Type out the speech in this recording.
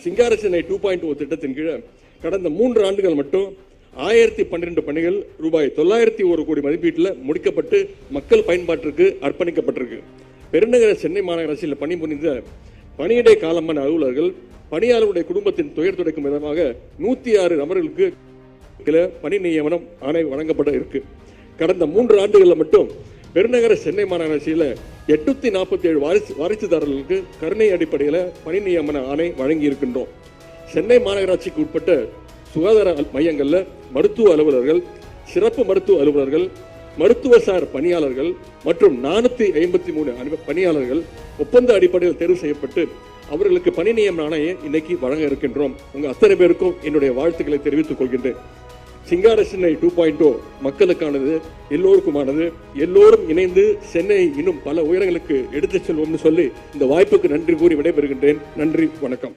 சிங்கார சென்னை 2.0 திட்டத்தின் கீழ் கடந்த 3 ஆண்டுகள் மட்டும் 1012 பணிகள் ரூபாய் 901 கோடி மதிப்பீட்டில் முடிக்கப்பட்டு மக்கள் பயன்பாட்டிற்கு அர்ப்பணிக்கப்பட்டிருக்கு. பெருநகர சென்னை மாநகராட்சியில் பணிபுரிந்த பணியிடை காலமான அலுவலர்கள் பணியாளருடைய குடும்பத்தின் துயர் துடைக்கும் விதமாக 106 நபர்களுக்கு பணி நியமனம் ஆணை வழங்கப்பட இருக்கு. கடந்த 3 ஆண்டுகளில் மட்டும் பெருநகர சென்னை மாநகராட்சியில் 847 வாரிசுதாரர்களுக்கு கருணை அடிப்படையில் பணி நியமன ஆணை வழங்கி இருக்கின்றோம். சென்னை மாநகராட்சிக்கு உட்பட்ட சுகாதார மையங்களில் மருத்துவ அலுவலர்கள், சிறப்பு மருத்துவ அலுவலர்கள், மருத்துவசார் பணியாளர்கள் மற்றும் 453 பணியாளர்கள் ஒப்பந்த அடிப்படையில் தேர்வு செய்யப்பட்டு அவர்களுக்கு பணி நியமன ஆணையை இன்னைக்கு வழங்க இருக்கின்றோம். உங்க அத்தனை பேருக்கும் என்னுடைய வாழ்த்துக்களை தெரிவித்துக் கொள்கின்றேன். சிங்கார சென்னை 2.0 மக்களுக்கானது, எல்லோருக்குமானது. எல்லோரும் இணைந்து சென்னை இன்னும் பல உயரங்களுக்கு எடுத்துச் செல்வோம்னு சொல்லி இந்த வாய்ப்புக்கு நன்றி கூறி விடைபெறுகின்றேன். நன்றி, வணக்கம்.